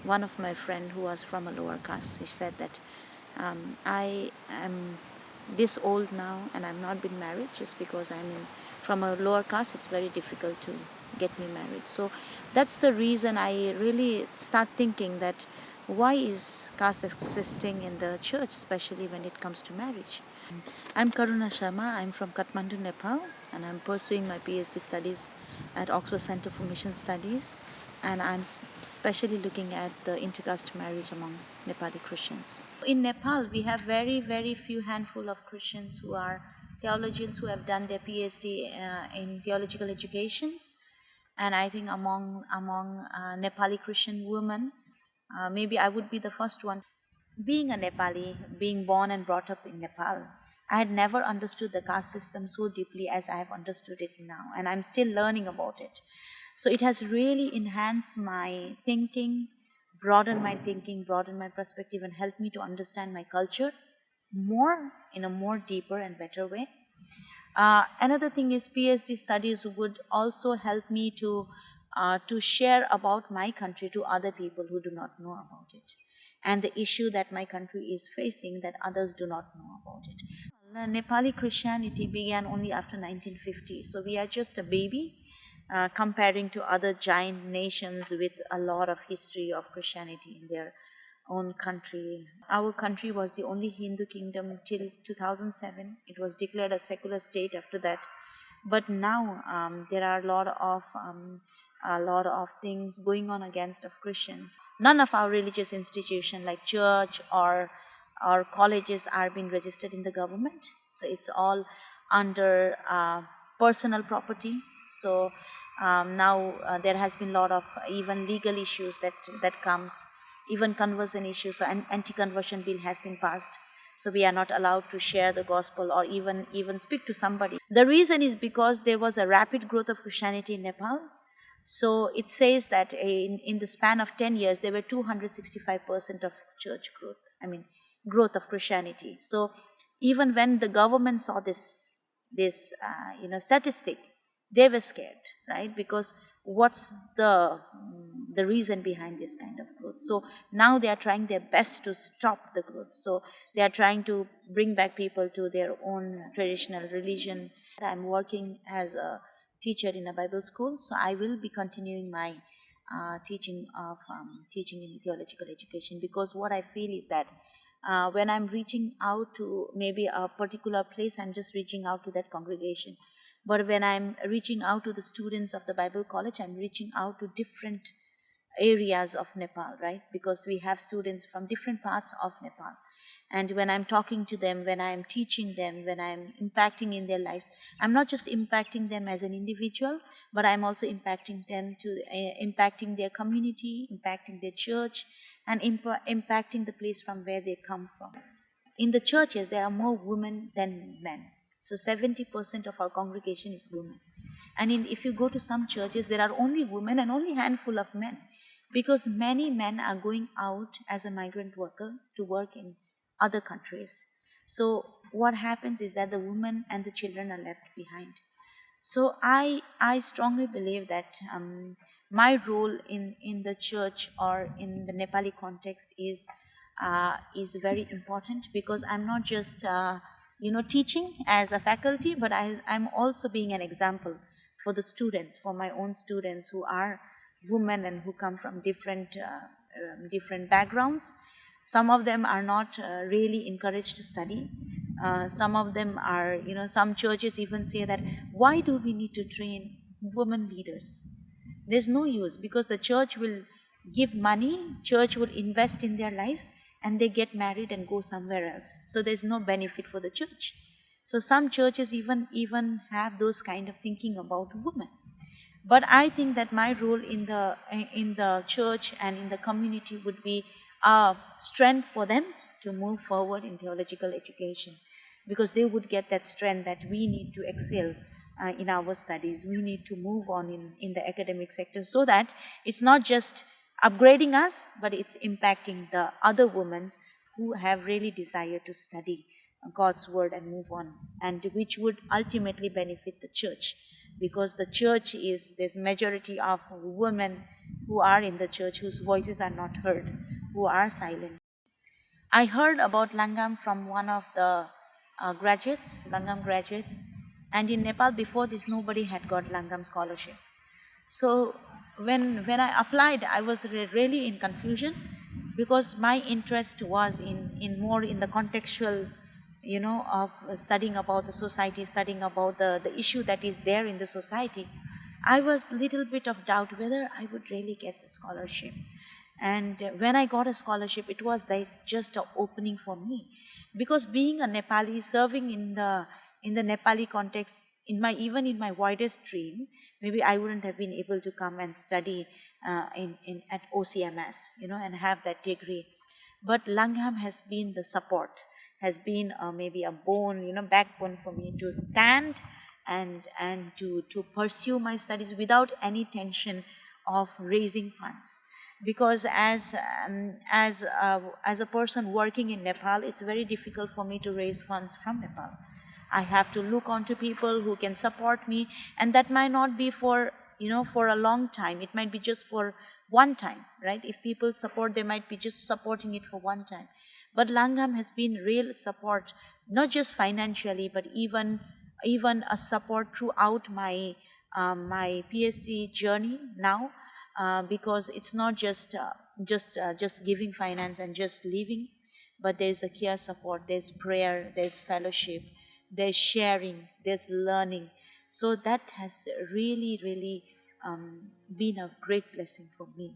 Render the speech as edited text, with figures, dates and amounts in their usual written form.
one of my friend who was from a lower caste, she said that I am this old now and I'm not been married just because from a lower caste. It's very difficult to get me married. So that's the reason I really start thinking that why is caste existing in the church, especially when it comes to marriage. I'm Karuna Sharma. I'm from Kathmandu, Nepal, and I'm pursuing my PhD studies at Oxford Center for Mission Studies, and I'm specially looking at the intercaste marriage among Nepali Christians. In Nepal, we have very, very few handful of Christians who are theologians who have done their PhD in theological educations, and I think among Nepali Christian women, maybe I would be the first one. Being a Nepali, being born and brought up in Nepal, I had never understood the caste system so deeply as I have understood it now, and I'm still learning about it. So it has really enhanced my thinking, broadened my perspective, and helped me to understand my culture more in a more deeper and better way. Another thing is PhD studies would also help me to share about my country to other people who do not know about it, and the issue that my country is facing that others do not know about it. Nepali Christianity began only after 1950, so we are just a baby comparing to other giant nations with a lot of history of Christianity in their own country. Our country was the only Hindu kingdom till 2007. It was declared a secular state after that. But now there are a lot of things going on against of Christians. None of our religious institutions like church or colleges are being registered in the government. So it's all under personal property. So now there has been a lot of even legal issues that comes, even conversion issues. So an anti-conversion bill has been passed. So we are not allowed to share the gospel or even speak to somebody. The reason is because there was a rapid growth of Christianity in Nepal. So it says that in the span of 10 years, there were 265% of church growth, growth of Christianity. So even when the government saw this statistic, they were scared, right? Because what's the reason behind this kind of growth? So now they are trying their best to stop the growth. So they are trying to bring back people to their own traditional religion. I'm working as a teacher in a Bible school, so I will be continuing my teaching in theological education, because what I feel is that when I'm reaching out to maybe a particular place, I'm just reaching out to that congregation. But when I'm reaching out to the students of the Bible college, I'm reaching out to different areas of Nepal, right? Because we have students from different parts of Nepal. And when I'm talking to them, when I'm teaching them, when I'm impacting in their lives, I'm not just impacting them as an individual, but I'm also impacting them impacting their community, impacting their church, and impacting the place from where they come from. In the churches, there are more women than men. So 70% of our congregation is women. And if you go to some churches, there are only women and only a handful of men, because many men are going out as a migrant worker to work in other countries. So what happens is that the women and the children are left behind. So I strongly believe that my role in the church or in the Nepali context is very important, because I'm not just teaching as a faculty, but I'm also being an example for the students, for my own students who are women and who come from different backgrounds. Some of them are not really encouraged to study. Some of them are, some churches even say that, why do we need to train women leaders? There's no use, because the church will give money, church will invest in their lives, and they get married and go somewhere else. So there's no benefit for the church. So some churches even have those kind of thinking about women. But I think that my role in the church and in the community would be a strength for them to move forward in theological education, because they would get that strength that we need to excel in our studies. We need to move on in the academic sector, so that it's not just upgrading us, but it's impacting the other women who have really desire to study God's word and move on, and which would ultimately benefit the church. because the church is, there's majority of women who are in the church whose voices are not heard, who are silent. I heard about Langham from one of the graduates, Langham graduates, and in Nepal before this nobody had got Langham scholarship. So when I applied, I was really in confusion, because my interest was in more in the contextual, of studying about the society, studying about the issue that is there in the society. I was little bit of doubt whether I would really get the scholarship. And when I got a scholarship, it was like just an opening for me, because being a Nepali, serving in the Nepali context, even in my widest dream, maybe I wouldn't have been able to come and study in at OCMS, and have that degree. But Langham has been the support, has been maybe a bone, backbone for me to stand and to pursue my studies without any tension of raising funds. Because as a person working in Nepal, it's very difficult for me to raise funds from Nepal. I have to look onto people who can support me, and that might not be for for a long time. It might be just for one time, right? If people support, they might be just supporting it for one time. But Langham has been real support, not just financially, but even a support throughout my PhD journey now, because it's not just giving finance and just leaving, but there's a care support, there's prayer, there's fellowship, there's sharing, there's learning. So that has really been a great blessing for me.